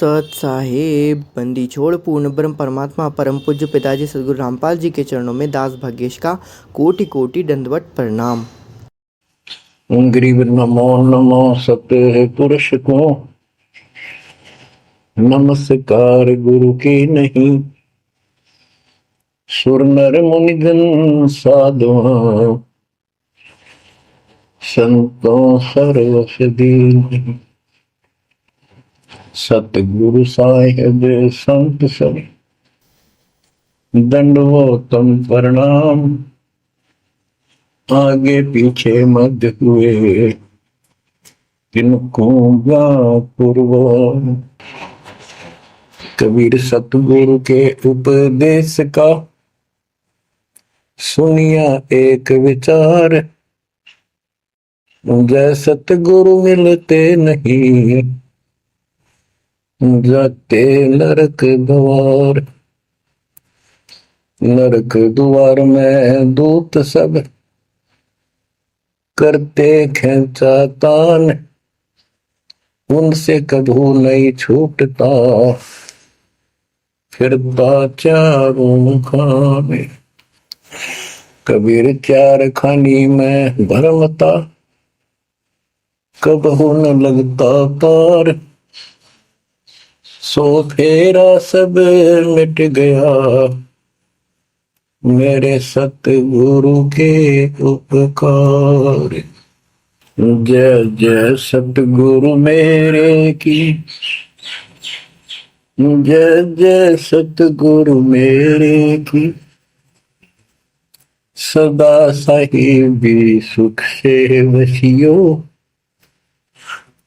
सत साहेब। बंदी छोड़ पूर्ण ब्रह्म परमात्मा परम पूज्य पिताजी सदगुरु रामपाल जी के चरणों में दास भाग्येश का कोटि कोटि दंडवत प्रणाम। गरीब नमो नमो सत्य पुरुष को नमस्कार गुरु की नहीं। सुर नर मुनि जन साधु संतों सर्वसदी। सतगुरु साहिब संत सब दंडवतम प्रणाम। आगे पीछे मध्य हुए तिनको पूर्व। कबीर सतगुरु के उपदेश का सुनिया एक विचार। जय सतगुरु मिलते नहीं जाते नरक द्वार। नरक द्वार में दूत सब करते खेचा तान। उनसे कभू नहीं छूटता फिरता चारों खाने। कबीर चार खानी में भरमता कबहू न लगता पार। सो फेरा सब मिट गया मेरे सतगुरु के उपकार। जय जय सतगुरु मेरे की। जय जय सतगुरु मेरे की। सदा साहिबी सुख से वसियो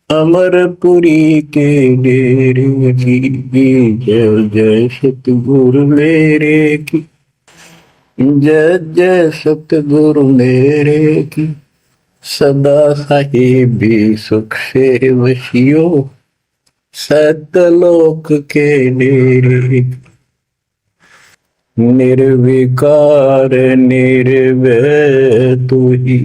अमरपुरी के डेरे की। जय जय सतगुरु मेरे की। जय जय सतगुरु मेरे की। सदा साहिबी सुख से वसियो सतलोक के डेरे। निर्विकार निर्भय तू ही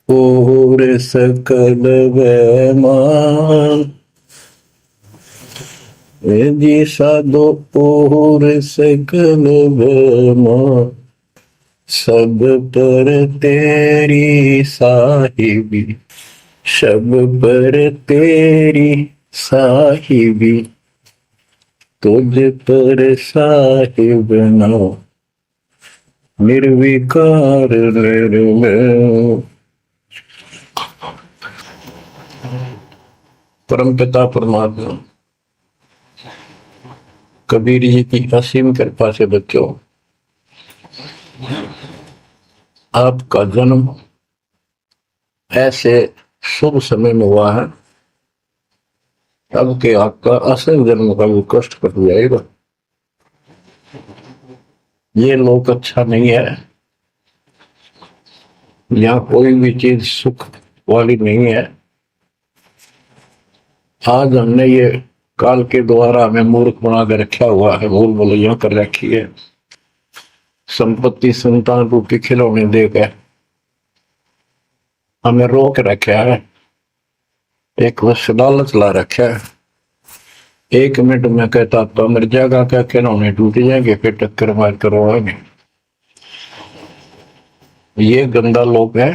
और सकल वैमान। जी साधो और सकल वैमान। सब पर तेरी साहिबी सब पर तेरी साहिबी। तुझ पर साहिब नो निर्विकार निर्भय। परमपिता परमात्मा कबीर जी की असीम कृपा से बच्चों, आपका जन्म ऐसे शुभ समय में हुआ है अब के आपका असल जन्म का वो कष्ट कर जाएगा। ये लोक अच्छा नहीं है। यहाँ कोई भी चीज सुख वाली नहीं है। आज हमने ये काल के द्वारा हमें मूर्ख बना के रखा हुआ है, भूल भुलैया कर रखी है। संपत्ति संतान रूपी खिलौने देकर हमें रोक रखा है। एक बस लालच ला रखा है। एक मिनट में कहता तो मर जाएगा, क्या खिलौने टूट जाएंगे, फिर टक्कर मार करवाएंगे। ये गंदा लोग है।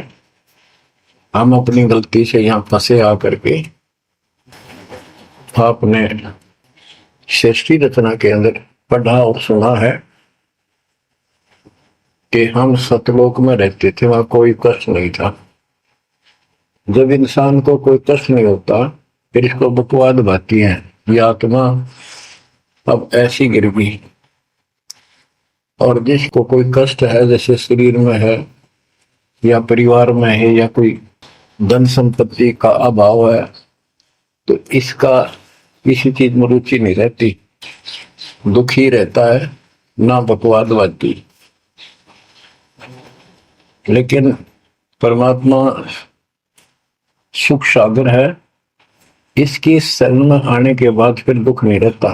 हम अपनी गलती से यहाँ फंसे आकर के आपने सृष्टि रचना के अंदर पढ़ा और सुना है कि हम सतलोक में रहते थे, वहां कोई कष्ट नहीं था। जब इंसान को कोई कष्ट नहीं होता फिर इसको बकवाद भाती है। ये आत्मा अब ऐसी गिर गई। और जिसको कोई कष्ट है, जैसे शरीर में है या परिवार में है या कोई धन संपत्ति का अभाव है, तो इसका किसी चीज में रुचि नहीं रहती, दुखी रहता है, ना बकवाद भाती। लेकिन परमात्मा सुख सागर है। इसकी शरण में आने के बाद फिर दुख नहीं रहता।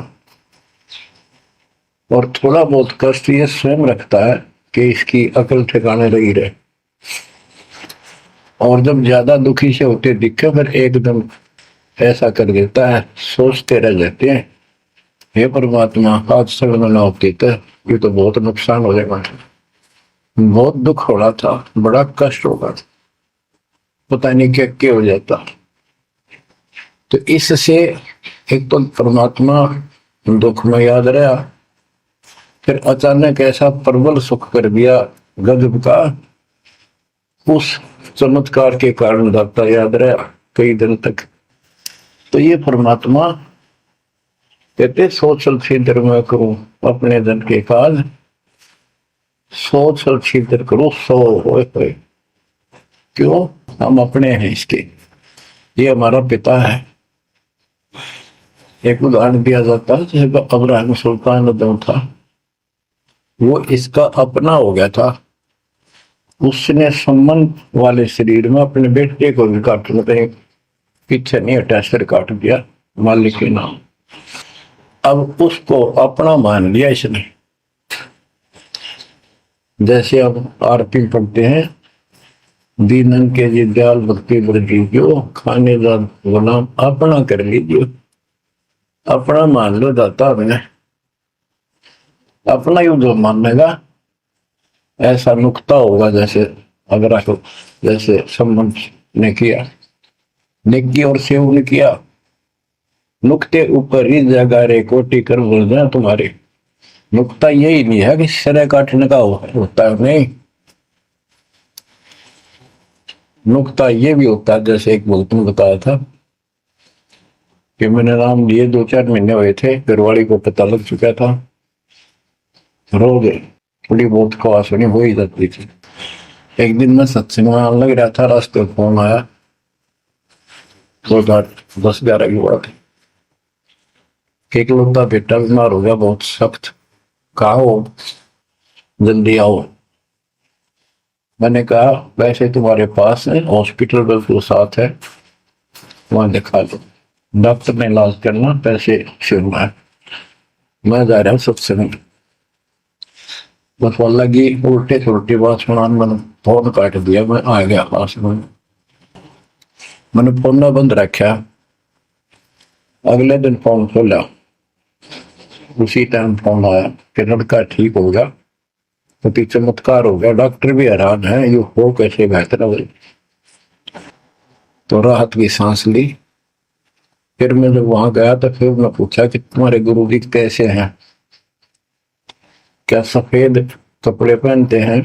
और थोड़ा बहुत कष्ट ये स्वयं रखता है कि इसकी अकल ठिकाने लगी रहे। और जब ज्यादा दुखी से होते दिखे फिर एकदम ऐसा कर देता है, सोचते रह जाते हैं हे परमात्मा आज सगन ना होती तो ये तो बहुत नुकसान हो जाएगा, बहुत दुख हो रहा था, बड़ा कष्ट होगा, पता नहीं क्या क्या हो जाता। तो इससे एक तो परमात्मा दुख में याद रहा, फिर अचानक ऐसा प्रबल सुख कर दिया गजब का, उस चमत्कार के कारण दाता याद रहा कई दिन तक। तो ये परमात्मा कहते सोचल छिद्र में करूं अपने धन के काज, सोचल छिद्र करूं सो होए। क्यों? हम अपने हैं इसके, ये हमारा पिता है। एक उदाहरण दिया जाता है जैसे अब्राहम सुल्तान अदम था, वो इसका अपना हो गया था, उसने संबंध वाले शरीर में अपने बेटे को भी काटने कहीं पीछे नहीं हटा, सिर काट दिया मालिक के नाम। अब उसको अपना मान लिया इसने। जैसे अब आरती पढ़ते हैं, दीनन के जी दयाल भक्ति वृद्धि जो खाने का गुलाम अपना कर लीजिए, अपना मान लो दाता मैंने, अपना ही जो मानेगा ऐसा नुकता होगा। जैसे अगर आपको जैसे संबंध ने किया, नेकी और सेव ने किया, नुक्ते ऊपर ही जगह रे कोटि कर बोल जाए तुम्हारे। नुकता यही नहीं है कि सिर काटने का होता है, नहीं, नुकता ये भी होता है। जैसे एक वक्त में बताया था कि मैंने नाम लिए 2-4 महीने हुए थे, घरवाली को पता लग चुका था, रो गए, थोड़ी बहुत ख्वास होनी हो ही जाती थी। एक दिन मैं सत्संग में आने लग रहा था, रास्ते में फोन आया, 10-11 की बात है, एक लोता बेटा बीमार हो गया बहुत सख्त, कहा हो जल्दी आओ। मैंने कहा वैसे तुम्हारे पास है हॉस्पिटल बिल्कुल साथ है, वहां दिखा दो, डॉक्टर ने इलाज करना, पैसे शुरू है, मैं जा रहा हूँ सत्संग। बस वो लगी उल्टे सुलटी बात सुनान, मैंने फोन काट दिया, मैं आ गया पास में, मैंने फोन बंद रखा। अगले दिन फोन खोला, उसी टाइम फोन आया कि लड़का ठीक हो गया, तो पीछे चमत्कार हो गया, डॉक्टर भी हैरान है ये हो कैसे बेहतर हो। तो राहत की सांस ली। फिर मैं जब वहां गया तो फिर मैं पूछा कि तुम्हारे गुरु जी कैसे हैं, क्या सफेद कपड़े पहनते हैं,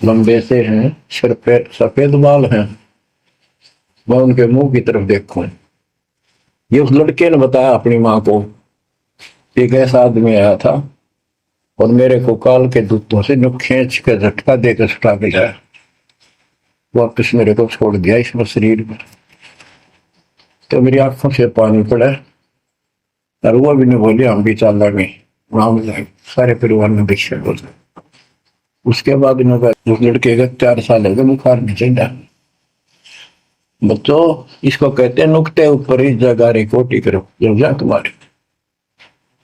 लंबे से हैं, सिर पे सफेद बाल हैं। मैं उनके मुंह की तरफ देखूं, ये उस लड़के ने बताया अपनी माँ को, एक ऐसा आदमी आया था और मेरे को काल के दूतों से जो खींच के झटका देकर छुटा के लाया, वापस मेरे को छोड़ दिया इस शरीर में। तो मेरी आंखों से पानी पड़ा और वो भी नहीं बोली हम भी चल रहे वहां जाए, सारे परिवार में भिक्षा बोल। उसके बाद उस लड़के का 4 साल हो गए, बुखार नहीं चढ़ा। बच्चों इसको कहते हैं नुकते ऊपर ही जगह रे कोटि करो, जा तुम्हारे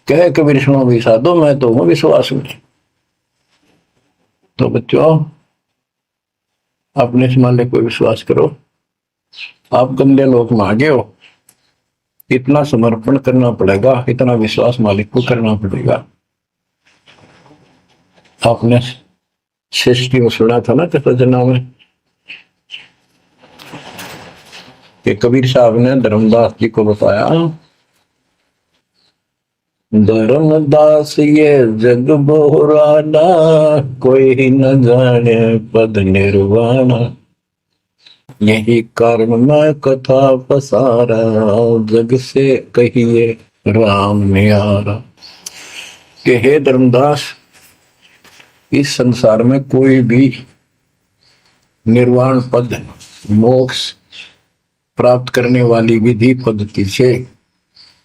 कहे कबीर सुनो भी साधो, मैं तो हूं विश्वास में। तो बच्चों अपने से मालिक को विश्वास करो। आप गंदे लोग मांगे हो, इतना समर्पण करना पड़ेगा, इतना विश्वास मालिक को करना पड़ेगा। आपने सृष्टि में सुना था ना कथा में कि कबीर साहब ने धर्मदास जी को बताया, धर्मदास ये जग बोराना, कोई न जाने पद निर्वाणा, यही कारण मैं कथा पसारा, जग से कहिए राम न्यारा। कि हे धर्मदास इस संसार में कोई भी निर्वाण पद मोक्ष प्राप्त करने वाली विधि पद्धति से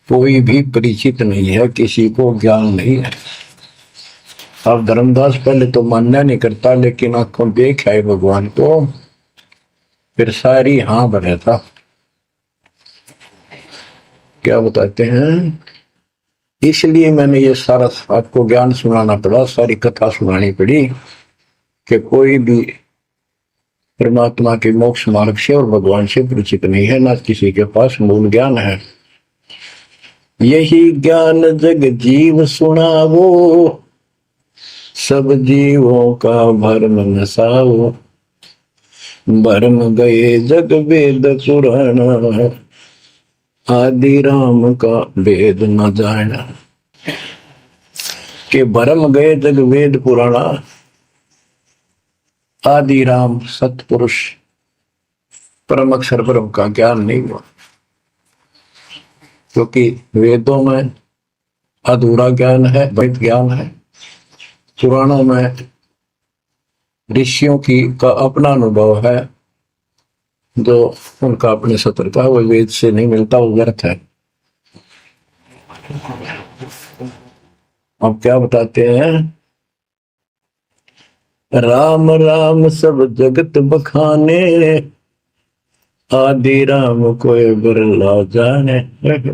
कोई भी परिचित नहीं है, किसी को ज्ञान नहीं है। अब धर्मदास पहले तो मानना नहीं करता, लेकिन आंखों देख आए भगवान को, फिर सारी हाँ भरे था। क्या बताते हैं, इसलिए मैंने ये सारा आपको ज्ञान सुनाना पड़ा, सारी कथा सुनानी पड़ी कि कोई भी परमात्मा के मोक्ष मार्ग से और भगवान से परिचित नहीं है, ना किसी के पास मूल ज्ञान है। यही ज्ञान जग जीव सुनावो, सब जीवों का भरम नसाओ। भरम गए जग वेद पुराण, आदि राम का वेद न जाना। के भरम गए जग वेद पुराणा, आदि राम सतपुरुष परम अक्षर ब्रह्म का ज्ञान नहीं हुआ, क्योंकि वेदों में अधूरा ज्ञान है, वैध ज्ञान है। पुराणों में ऋषियों की का अपना अनुभव है, जो उनका अपने सत्र का, वो वेद से नहीं मिलता, वो व्यर्थ है। अब क्या बताते हैं, राम राम सब जगत बखाने, आदि राम कोई बिरला जाने।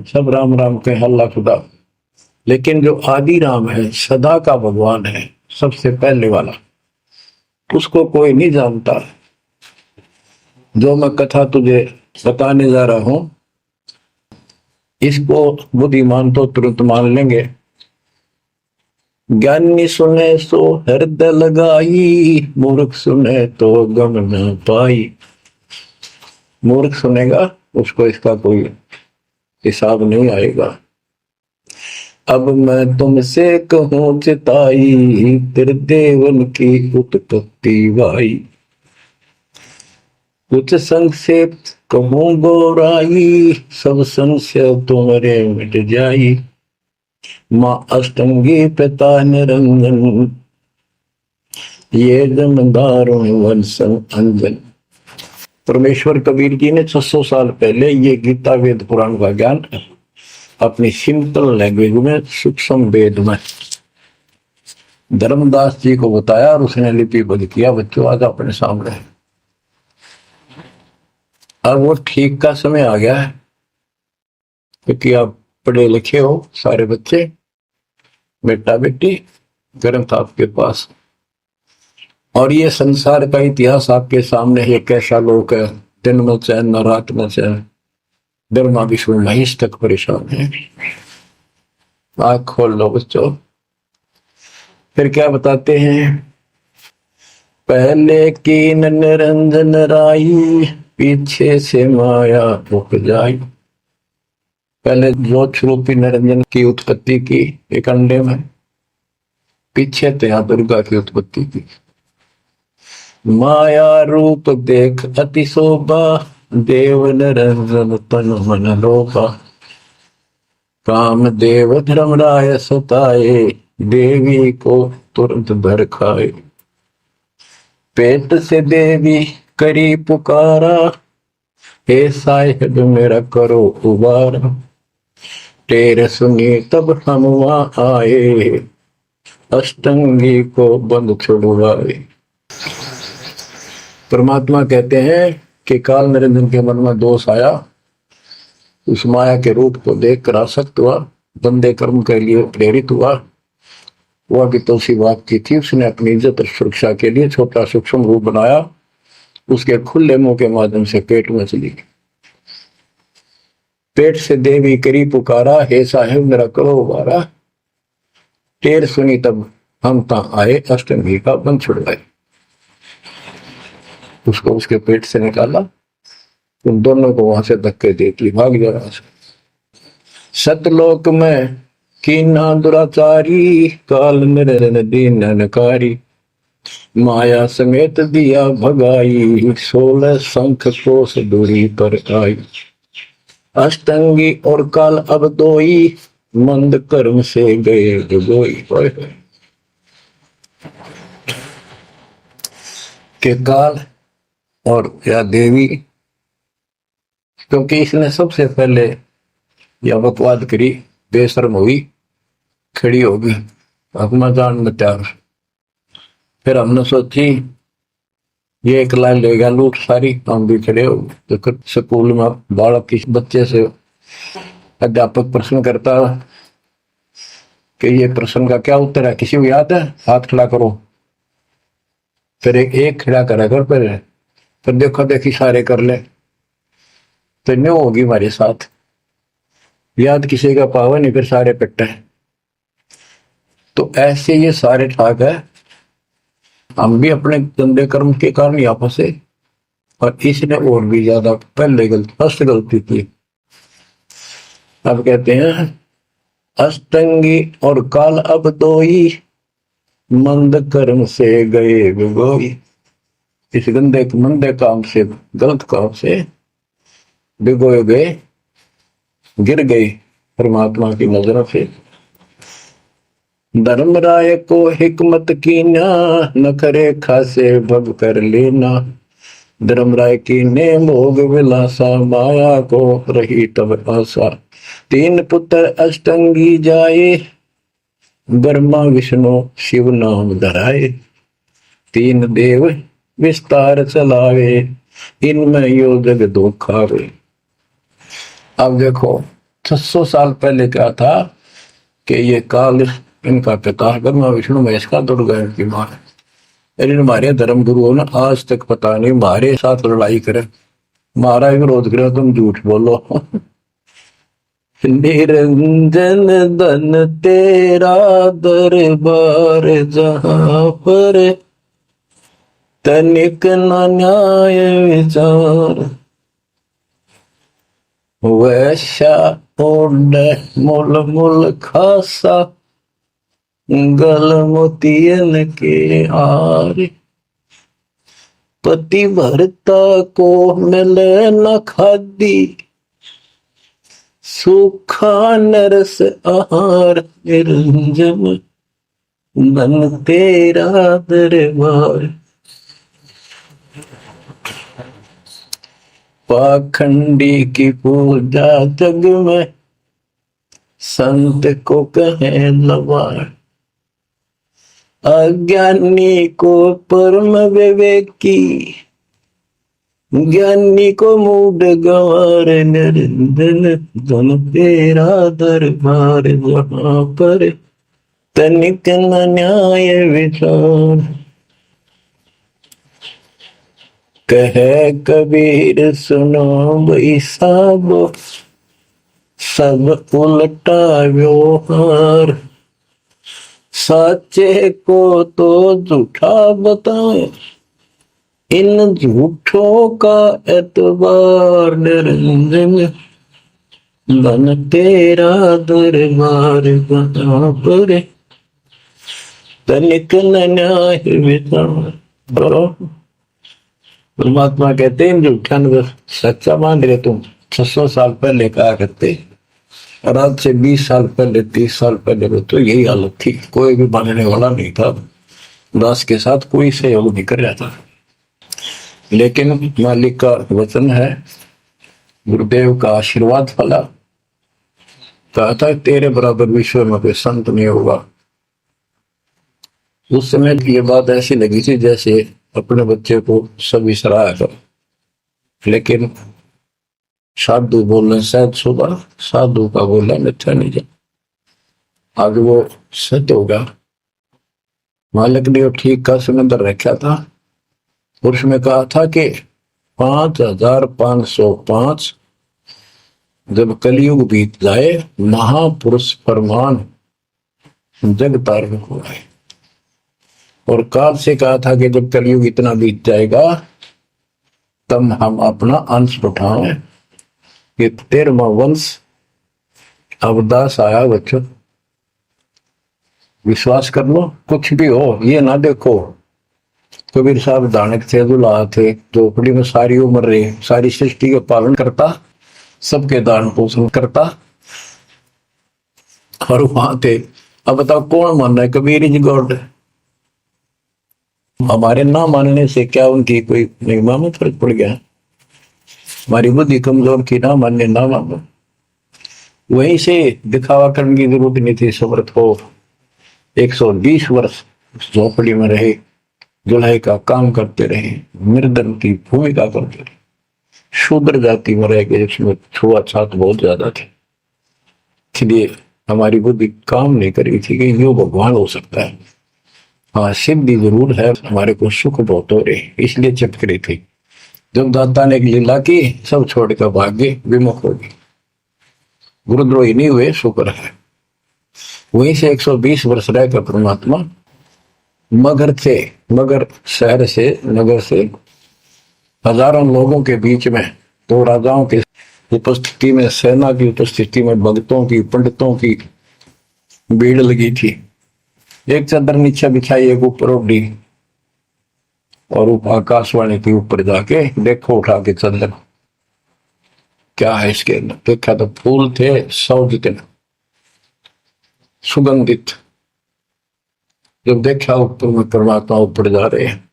सब राम राम के हल्ला खुदा, लेकिन जो आदि राम है, सदा का भगवान है, सबसे पहले वाला, उसको कोई नहीं जानता। जो मैं कथा तुझे बताने जा रहा हूं, इसको बुद्धिमान तो तुरंत मान लेंगे। ज्ञानी सुने सो हृदय लगाई, मूर्ख सुने तो गम न पाई। मूर्ख सुनेगा, उसको इसका कोई हिसाब नहीं आएगा। अब मैं तुमसे कहूं चिताई, तेरे देवन की उत्पत्ति वाई। कुछ संक्षेप कहूं गोराई, सब संशय तुम्हारे मिट जाई। माँ अष्टंगी पिता निरंजन, ये जमदारों वंशन अंजन। परमेश्वर कबीर जी ने 600 साल पहले ये गीता वेद पुराण का ज्ञान अपनी सिंपल लैंग्वेज में, सूक्ष्म वेद में धर्मदास जी को बताया, और उसने लिपिबद्ध किया। बच्चों आज अपने सामने है। अब वो ठीक का समय आ गया है, क्योंकि आप पढ़े लिखे हो सारे बच्चे, बेटा बेटी, ग्रंथ आपके पास, और ये संसार का इतिहास आपके सामने है। कैसा लोक है, दिन में चैन न रात में चैन, ब्रह्मा विष्णु महेश तक परेशान है। आँख खोल लो बच्चों। फिर क्या बताते हैं, पहले की निरंजन राई, पीछे से माया उग जाई। पहले ज्योत रूपी निरंजन की उत्पत्ति की एक अंडे में, पीछे त्या दुर्गा की उत्पत्ति की। माया रूप देख अति शोभा, देव निरंजन तन मन लोभा। काम देव धर्मराय सताए, देवी को तुरंत भर खाए। पेट से देवी करी पुकारा, हे साहिब मेरा करो उबारा। तेरे सुनी तब हम वहां आए, अष्टंगी को बंद छुड़वाए। परमात्मा कहते हैं कि काल निरंजन के मन में दोष आया, उस माया के रूप को देखकर आसक्त हुआ, बंदे कर्म के लिए प्रेरित हुआ। वह भी तो उसी बात की थी, उसने अपनी इज्जत और सुरक्षा के लिए छोटा सूक्ष्म रूप बनाया, उसके खुले मुंह के माध्यम से पेट में चली। पेट से देवी करी पुकारा, हे साहिब मेरा करो उबारा। टेर सुनी तब हम ता आए, अष्टंगी का बंध छुड़वाए। उसको उसके पेट से निकाला, उन दोनों को वहां से धक्के देती भाग जा रहा। सतलोक में कीना दुराचारी, काल निरंजन दीन नकारी। माया समेत दिया भगाई, 16 शंख कोस दूरी पर आई। अष्टंगी और काल अब दोई, मंद कर्म से गए डुबोई। के काल और या देवी, क्योंकि इसने सबसे पहले यह बकवाद करी, बेशर्म हुई, खड़ी होगी अपना जान में त्याग। फिर हमने सोची ये एक लाइन लेगा लूट सारी, हम भी खड़े हो। तो स्कूल में बालक किसी बच्चे से अध्यापक प्रश्न करता कि ये प्रश्न का क्या उत्तर है, किसी को याद है, हाथ खड़ा करो। फिर एक खड़ा करा कर, फिर तो देखो देखी सारे कर ले तो न्यू होगी हमारे साथ। याद किसी का पावा नहीं फिर सारे पिट्टा है। तो ऐसे ये सारे ठाक है। हम भी अपने गंदे कर्म के कारण यहाँ फंसे और इसने और भी ज्यादा पहले फर्स्ट गलती की। अब कहते हैं अष्टंगी और काल अब दो ही मंद कर्म से गए बिगोई। इस गंदे मंदे काम से गलत काम से बिगोए गए गिर गई परमात्मा की नजरों से। धर्मराय को हिकमत की न करे खासे भग कर लेना। धर्मराय की ने भोग विलासा माया को रही तब आशा। तीन पुत्र अष्टंगी जाए ब्रह्मा विष्णु शिव नाम धराए। तीन देव विस्तार चलावे इनमें यो जग दो खावे। अब देखो 600 साल पहले क्या था कि ये काल इनका पिता ब्रह्मा विष्णु महेश का दुर्गा की मां है। लेकिन हमारे धर्म गुरुओं ने आज तक पता नहीं हमारे साथ लड़ाई करे हमारा विरोध करे तुम झूठ बोलो। निरंजन धन तेरा दरबार जहां पर तनिक न न्याय विचार। वैश्या ओढ़ मुल मुल खासा गल मोतियन के आर। पति भरता को मिले न खादी सूखा नरस आहार। निरंजन धन तेरा दरबार। पाखंडी की पूजा जग में संत को कहे लवार। अज्ञानी को परम विवेकी ज्ञानी को मूड गंवार। निरंजन धन तेरा दरबार जहां पर तनिक न न्याय विचार। कहे कबीर सुनो भाई साबो सब उल्टा व्यवहार। सच्चे को तो झूठा बताए इन झूठों का एतबार। निरंजन धन तेरा दरबार जहां पर तनिक न न्याय विचार। परमात्मा कहते हैं झूठा सच्चा मान रहे तुम 600 साल पहले कहा करते और आज से 20 साल पहले 30 साल पहले तो यही हालत थी। कोई भी मानने वाला नहीं था। दास के साथ कोई सहयोग नहीं कर रहा था। लेकिन मालिक का वचन है गुरुदेव का आशीर्वाद फला। कहा था तेरे बराबर विश्व में कोई संत नहीं होगा। उस समय ये बात ऐसी लगी थी जैसे अपने बच्चे को सभी सराहा कर। लेकिन साधु बोलने शायद सुबह साधु का बोलना मिथ्या नहीं जा। आगे वो सत्य होगा। मालिक ने ठीक का समंदर रखा था और उसमें कहा था कि 5505 जब कलयुग बीत जाए महापुरुष फरमान जग तारण हो गए। और काल से कहा था कि जब कलयुग इतना बीत जाएगा तब हम अपना अंश उठाएं। ये 13वां वंश अवदास आया बच्चों। विश्वास कर लो कुछ भी हो ये ना देखो। कबीर साहब दानक थे दुल्हा थे झोपड़ी में सारी उम्र रहे सारी सृष्टि का पालन करता सबके दान पोषण करता और वहां थे। अब बताओ कौन मान रहा है कबीर इज गॉड। हमारे ना मानने से क्या उनकी कोई महिमा में फर्क पड़ गया। हमारी बुद्धि कमजोर की ना मानने ना मानो। वहीं से दिखावा करने की जरूरत नहीं थी। समर्थ हो 120 वर्ष झोपड़ी में रहे दुल्हे का काम करते रहे मृदन की भूमिका करते रहे। शूद्र जाति में रह गए जिसमें छुआछूत बहुत ज्यादा थी। इसलिए हमारी बुद्धि काम नहीं करी थी कि यो भगवान हो सकता है। हाँ सिद्धि जरूर है हमारे को सुख बहुत हो रहे इसलिए चिपक रही थी। जब दाता ने एक लीला की, सब छोड़ कर भाग गए, विमुख हो गए, गुरुद्रोही नहीं हुए, शुक्र है। वहीं से 120 वर्ष रहकर परमात्मा मगर शहर से, नगर से हजारों लोगों के बीच में, दो राजाओं की उपस्थिति में, सेना की उपस्थिति में, भक्तों की, पंडितों की भीड़ लगी थी। एक चादर नीचे बिछाई, एक ऊपर ओढ़ी, और आकाशवाणी के ऊपर जाके देखो उठा के चादर, क्या है इसके अंदर। देखा तो फूल थे 100 जितने सुगंधित। जब देखा ऊपर में परमात्मा ऊपर जा रहे हैं,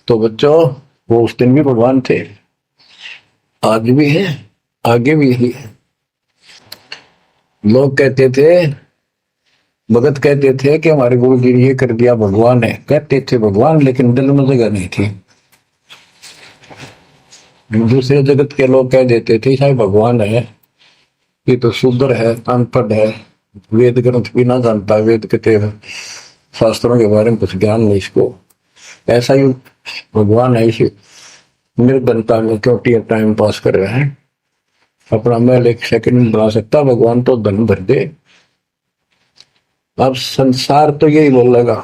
तो बच्चों वो उस दिन भी भगवान थे, आज भी है, आगे भी है। लोग कहते थे, भगत कहते थे कि हमारे गुरु जी ने ये कर दिया, भगवान है। कहते थे भगवान, लेकिन दिल में जगह नहीं थी। दूसरे जगत के लोग कह देते थे शायद भगवान है, ये तो शूद्र है, अनपढ़ है, वेद ग्रंथ भी ना जानता, वेद के शास्त्रों के बारे में कुछ ज्ञान नहीं इसको, ऐसा ही भगवान है, इसी निर्धनता में क्यों टाइम पास कर रहे हैं, अपना महल एक सेकंड में बना सकता, भगवान तो धन भर दे। अब संसार तो यही बोलेगा,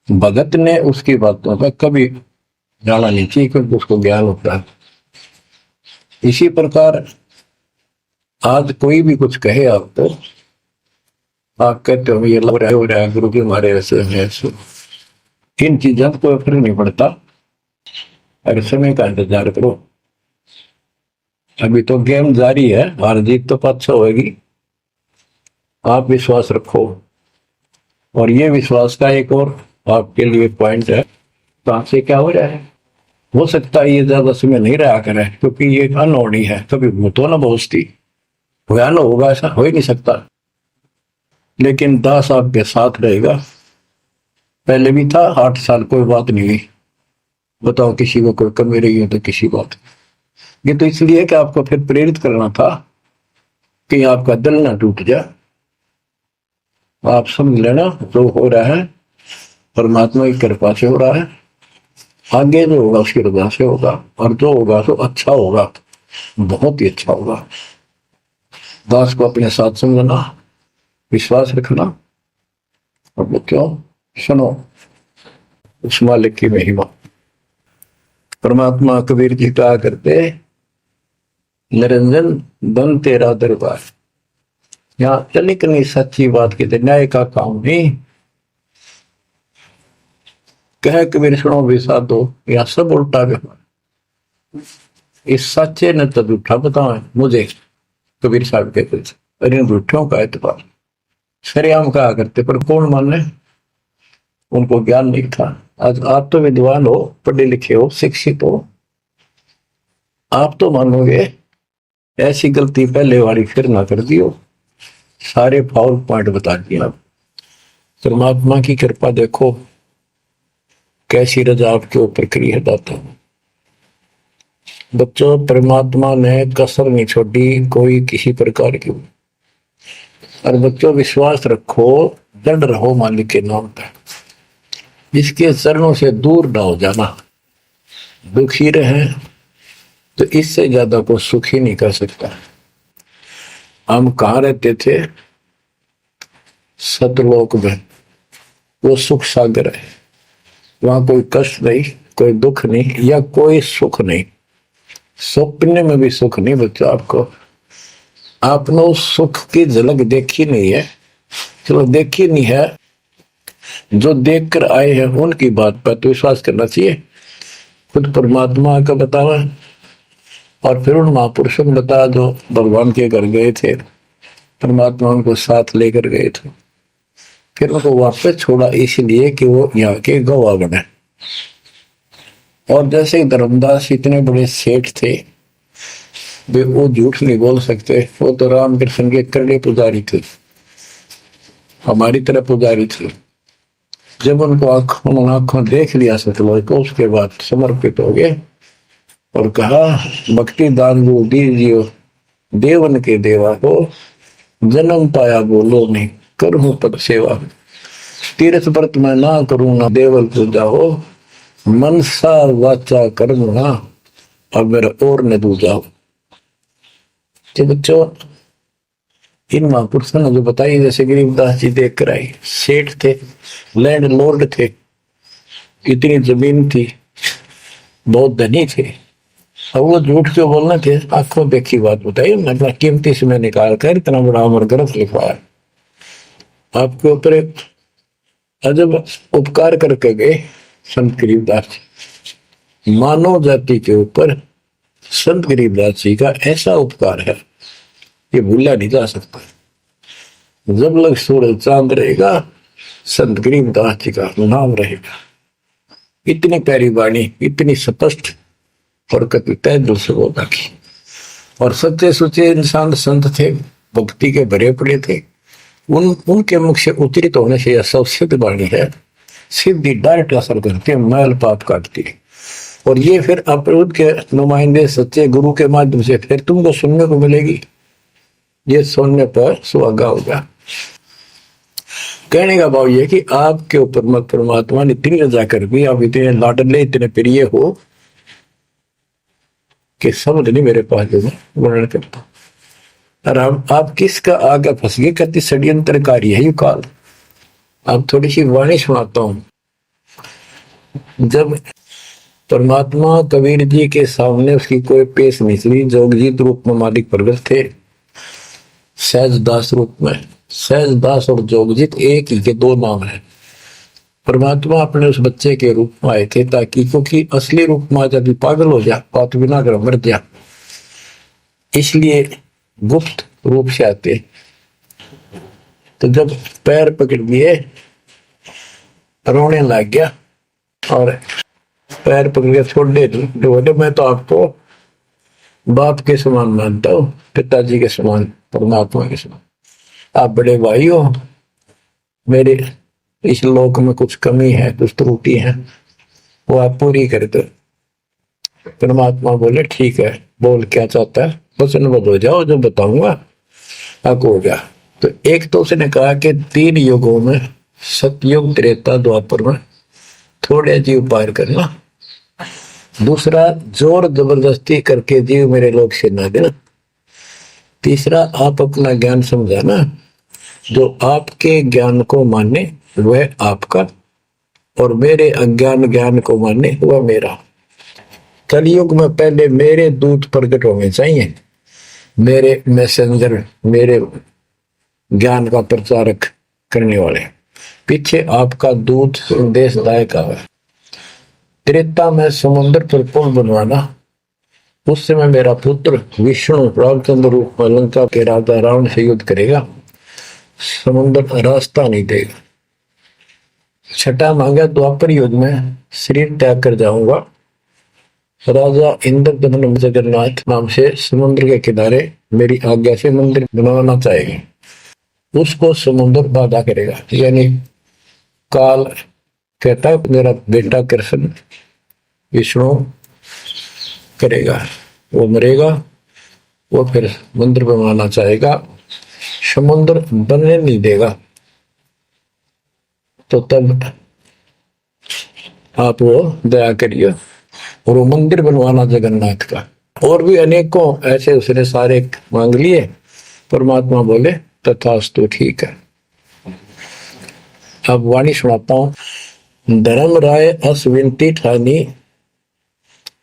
भगत ने उसकी बातों का कभी जाना नहीं चाहिए, क्योंकि उसको ज्ञान होता है। इसी प्रकार आज कोई भी कुछ कहे आपको, आप कहते हो ये लग रहा हो रहा है, गुरु जी हमारे ऐसे, इन चीजों को कोई फर्क नहीं पड़ता। अरे समय का इंतजार करो, अभी तो गेम जारी है, हार जीत तो पाछा होगी। आप विश्वास रखो। और ये विश्वास का एक और आपके लिए पॉइंट है, कहां से क्या हो रहा है, हो सकता है ये ज्यादा समय नहीं रहा करे, क्योंकि ये अनहोनी है, कभी भूतो ना भोजती, भयान होगा ऐसा हो ही नहीं सकता। लेकिन दास आपके साथ रहेगा, पहले भी था, 8 साल कोई बात नहीं हुई। बताओ किसी को कोई कमी रही है तो किसी बात, ये तो इसलिए कि आपको फिर प्रेरित करना था कि आपका दिल ना टूट जाए। आप समझ लेना, जो हो रहा है परमात्मा की कृपा से हो रहा है, आगे जो होगा उसकी रजा से होगा, और जो होगा तो अच्छा होगा, बहुत ही अच्छा होगा। दास को अपने साथ समझना, विश्वास रखना। और वो क्यों, सुनो उस मालिक की महिमा। परमात्मा कबीर जी कहा करते, निरंजन बन तेरा दरबार। यहाँ तनिक नहीं सच्ची बात की, न्याय का काम नहीं। कह कबीर सुनो भी साधो, यहाँ सब उल्टा व्यवहार। इस सच्चे ने तो झूठा बताओ मुझे, कबीर साहब कहते थे, अरे इन झूठों का एतबार सरेआम कहा करते, पर कौन माने, उनको ज्ञान नहीं था। आज आप तो विद्वान हो, पढ़े लिखे हो, शिक्षित हो, आप तो मानोगे ऐसी गलती पहले वाली फिर ना कर दियो। सारे फाउल पॉइंट बता दिया। परमात्मा की कृपा देखो कैसी रजा आपके ऊपर करी है दाता। बच्चों, परमात्मा ने कसर नहीं छोड़ी कोई किसी प्रकार की। और बच्चों विश्वास रखो, दृढ़ रहो मालिक के नाम पर, इसके चरणों से दूर ना हो जाना। दुखी रहे तो इससे ज्यादा को सुखी नहीं कर सकता। हम कहाँ रहते थे, सतलोक में, वो सुख सागर है, वहां कोई कष्ट नहीं, कोई दुख नहीं, या कोई सुख नहीं, सपने में भी सुख नहीं। बच्चों आपने उस सुख की झलक देखी नहीं है, चलो देखी नहीं है, जो देख कर आए हैं उनकी बात पर तो विश्वास करना चाहिए। खुद परमात्मा का बतावा, और फिर उन महापुरुषों ने बताया जो भगवान के घर गए थे, परमात्मा उनको साथ लेकर गए थे, फिर उनको वापस छोड़ा इसलिए कि वो यहाँ के गवाह बने। और जैसे धर्मदास इतने बड़े सेठ थे, वो झूठ नहीं बोल सकते, वो तो रामकृष्ण के करड़े पुजारी थे, हमारी तरह पुजारी थे। जब उनको आंखों देख लिया सतलोक को, उसके बाद समर्पित हो गए और कहा, भक्ति दान जो दीजियो देवन के देवा को, जन्म पाया बोलो नहीं करूं पद सेवा। तीर्थ व्रत में ना करूं ना देवल पूजा हो, मनसा वाचा कर्म ना अब मेरा और न दूजा हो। तो बच्चों, इन महापुरुषों ने जो बताई, जैसे गरीबदास जी देख कर आई, सेठ थे, लैंड लॉर्ड थे, इतनी जमीन थी, बहुत धनी थे, अब वो झूठ क्यों बोलना थे? आंखों देखी बात बताई, अपना कीमती समय निकाल कर इतना बड़ा अमर ग्रंथ लिखवाया। आपके ऊपर एक अजब उपकार करके गए संत गरीबदास जी। मानव जाति के ऊपर संत गरीबदास जी का ऐसा उपकार है, ये भूला नहीं जा सकता। जब लग सूरज चांद रहेगा, संत गरीबदास जी का नाम रहेगा। इतनी प्यारी वाणी, इतनी स्पष्ट और कति तय दिल से बोला की। और सच्चे सुचे इंसान संत थे, भक्ति के भरे पड़े थे। उनके मुख से उच्चरित होने से यह सब सिद्ध वाणी है, सिद्धि डायरेक्ट असर करती है, मैल पाप काटती है। और ये फिर अप्रभुत के नुमाइंदे सच्चे गुरु के माध्यम से फिर तुमको सुनने को मिलेगी। ये सुनने पर सुहागा होगा। कहने का भाव ये कि आपके ऊपर परमात्मा ने इतनी रजा कर दी, आप इतने लाडले, इतने प्रिय हो कि समझ नहीं मेरे पास जो वर्णन करता। और आप किसका आगे फंस गए? कति षड्यंत्रकारी है ये काल। आप थोड़ी सी वाणी सुनाता हूं। जब परमात्मा कबीर जी के सामने उसकी कोई पेश नहीं चली, जोगजीत रूप में मालिक प्रगट थे, सहजदास रूप में। सहजदास और जोगजीत एक ही के दो नाम है। परमात्मा अपने उस बच्चे के रूप में आए थे, ताकि क्योंकि असली रूप में जब पागल हो जा, बात बिना कर मर जा, इसलिए गुप्त रूप से आते। तो जब पैर पकड़ लिए, रोने लग गया और पैर पकड़ के छोड़ दे, बोले मैं तो आपको बाप के समान मानता हूँ, पिताजी के समान, परमात्मा के समान। आप बड़े भाई हो, मेरे इस लोक में कुछ कमी है, कुछ त्रुटि है, वो आप पूरी कर दो। परमात्मा बोले ठीक है, बोल क्या चाहता है, वचनबद्ध हो जाओ, जो बताऊंगा आपको हो गया। तो एक तो उसने कहा कि 3 युगों में, सतयुग, त्रेता, द्वापर में थोड़े जीव पार करना। दूसरा, जोर जबरदस्ती करके जीव मेरे लोक से ना देना। तीसरा, आप अपना ज्ञान समझाना, जो आपके ज्ञान को माने वह आपका, और मेरे अज्ञान ज्ञान को माने वह मेरा। कलयुग में पहले मेरे दूत प्रकट होने चाहिए, मेरे मैसेंजर, मेरे ज्ञान का प्रचारक करने वाले। पीछे आपका दूत संदेशदायक आवे। त्रेता में समुद्र पर पुल बनवाना, उस समय मेरा पुत्र विष्णु रामचंद्र रूप में लंका के राजा रावण से युद्ध करेगा, समुद्र रास्ता नहीं देगा। छठा मांगा, द्वापर युग में शरीर त्याग कर जाऊंगा, राजा इंद्रदमन जगन्नाथ नाम से समुद्र के किनारे मेरी आज्ञा से मंदिर बनवाना चाहेगा, उसको समुद्र बाधा करेगा। यानी काल कहता है मेरा बेटा कृष्ण विष्णु करेगा, वो मरेगा, वो फिर मंदिर बनवाना चाहेगा, समुद्र बनने नहीं देगा। तो तब आप वो दया करिए और वो मंदिर बनवाना जगन्नाथ का। और भी अनेकों ऐसे उसने सारे मांग लिए। परमात्मा बोले तथास्तु, ठीक है। अब वाणी सुनाता हूं। धर्म राय अस विनती ठानी,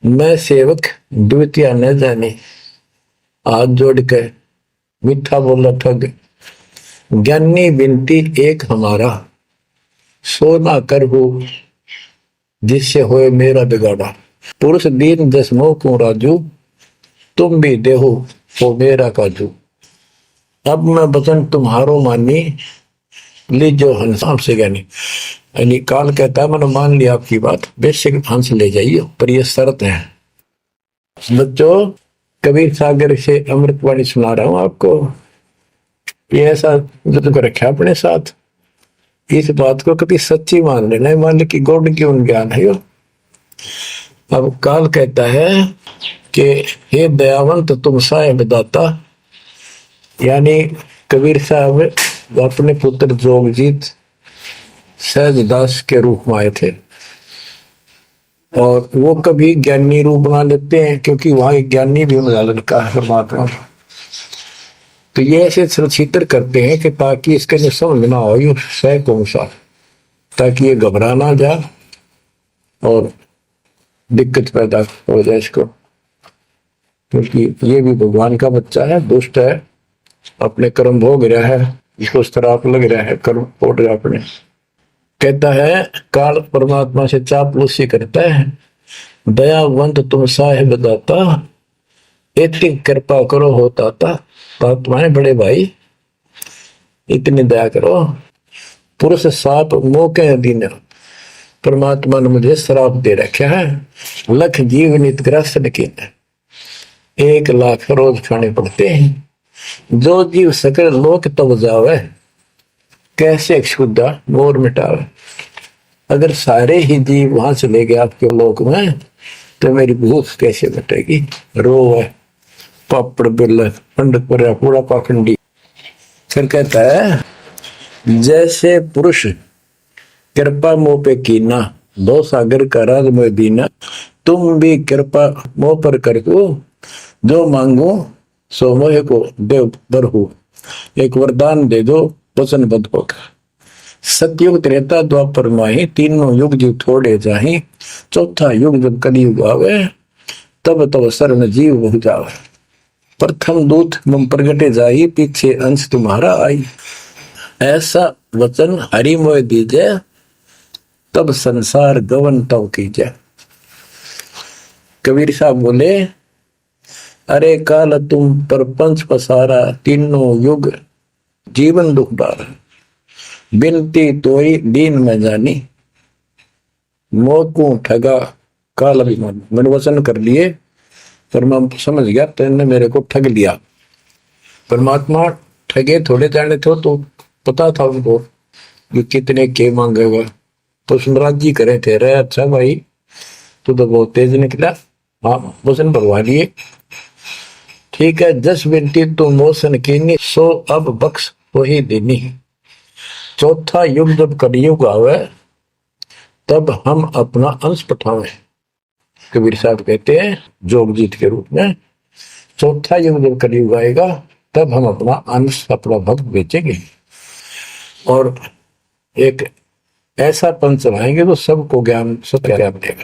मैं सेवक द्वितीय न जानी। हाथ जोड़ के मीठा बोला ठग, ज्ञानी विनती एक हमारा, सोना कर हो जिससे होए मेरा बिगाड़ा। पुरुष दीन दसमो को राजू, तुम भी देहो वो मेरा काजू। अब मैं वचन तुम्हारो मानी, लीजो हंस से ज्ञानी। यानी काल कहता है मैंने मान लिया आपकी बात, बेशक हंस ले जाइए, पर यह शर्त है। बच्चों, कबीर सागर से अमृतवाणी सुना रहा हूं आपको। ये ऐसा जो रखा अपने साथ, इस बात को कभी सच्ची मान लेना, मान ले कि गौड़ की उन ज्ञान है यो। अब काल कहता है कि हे दयावंत तुम साहेब दाता, यानी कबीर साहब अपने पुत्र जोगजीत सहजदास के रूप में आए थे। और वो कभी ज्ञानी रूप बना लेते हैं, क्योंकि वहां एक ज्ञानी भी उनका लड़का है परमात्मा। तो ये ऐसे सुरक्षित करते हैं कि ताकि इसके लिए समझ ना हो ये सह कौन सा, ताकि ये घबरा ना जाए और दिक्कत पैदा हो जाए इसको, क्योंकि ये भी भगवान का बच्चा है, दुष्ट है, अपने कर्म भोग रहा है, इसको श्राप लग रहा है, कर्म फोड़ रहा अपने। कहता है काल परमात्मा से चापलूसी करता है, दयावंत तुम साहेब दाता, इतनी कृपा करो होता था। आत्माएं बड़े भाई इतनी दया करो। पुरुष साप मौके दिन परमात्मा ने मुझे श्राप दे रखा है, लख जीव नित ग्रस्त लेकिन 1,00,000 रोज खाने पड़ते हैं। जो जीव सकल लोक तब जावे, कैसे क्षुदा मोर मिटावे। अगर सारे ही जीव वहां चले गए आपके लोक में तो मेरी भूख कैसे मिटेगी। रो है पापड़ बिल पंडित पर पूरा पाखंडी। फिर कहता है जैसे पुरुष कृपा मोह पे कीना, दो सागर का राज मोह दीना, तुम भी कृपा मोह पर कर को, जो मांगो सो मोह को देव बरहु। एक वरदान दे दो वचनबद्ध होगा। सतयुग त्रेता द्वापर माही, तीनों युग जीव थोड़े जाही, चौथा युग जब कलयुग आवे, तब तब शरण जीव बहु जावे। प्रथम दूत मम प्रगटे जाई, पीछे अंश तुम्हारा आई। ऐसा वचन हरि मोह दीजे, तब संसार गवन तव कीजे। कबीर साहब बोले अरे काल तुम परपंच पसारा, तीनों युग जीवन दुख डारा। बिनती तोई दीन में जानी, मोह ठगा काल अभिमान। मैंने वचन कर लिए पर मैं समझ गया तेने मेरे को ठग लिया। परमात्मा ठगे थोड़े जाने थे, तो पता था उनको कि कितने के मांगेगा, तो सुनराज करे थे। रे अच्छा भाई तू तो बहुत तेज निकला, हाँ वचन भरवा लिए, ठीक है। जस बिनती तू मोसन कीनी, सो अब बख्श वही देनी। चौथा युग जब कलयुग आवे, तब हम अपना अंश पठावे। कबीर साहब कहते हैं जोगजीत के रूप में, चौथा युग जब कलयुग आएगा तब हम अपना अंश अपना भक्त बेचेंगे और एक ऐसा पंच चलाएंगे तो सबको ज्ञान सत्य ज्ञान देगा।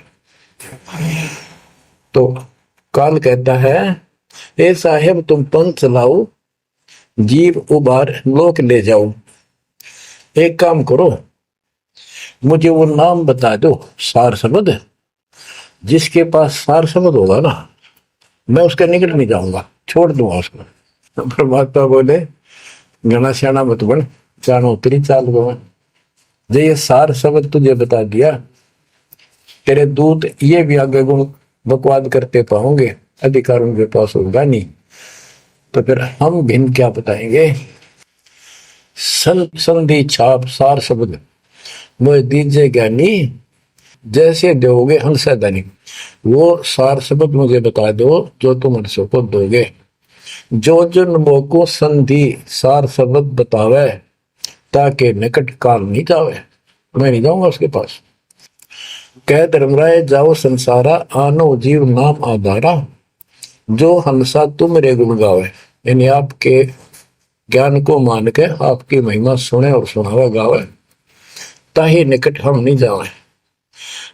तो काल कहता है ए साहेब तुम पंथ चलाओ, जीव उबार लोक ले जाओ। एक काम करो, मुझे वो नाम बता दो सार शब्द, जिसके पास सार शब्द होगा ना मैं उसके निकट नहीं जाऊंगा, छोड़ दूंगा उसको। तो परमात्मा बोले घना श्याणा मत बन, जानो तेरी चाल गवन। जो ये सार शब्द तुझे बता दिया, तेरे दूत ये भी आगे गुण बकवाद करते पाओगे, अधिकार उनके पास होगा नहीं, तो फिर हम भिन्न क्या बताएंगे। संधि छाप सार शब्द मोह दीजे ज्ञानी, जैसे दोगे हंस धनी। वो सार शब्द मुझे बता दो जो तुम हंसों को दोगे। जो जन को संधि सार शब्द बतावे, ताकि निकट काल नहीं जावे, मैं नहीं जाऊंगा उसके पास। कह धर्मराय जाओ संसारा, आनो जीव नाम आधारा। जो हंसा तुम रे गुण गावे, यानी आपके ज्ञान को मान के आपकी महिमा सुने और सुनावे गावे, ताही निकट हम नहीं जावे।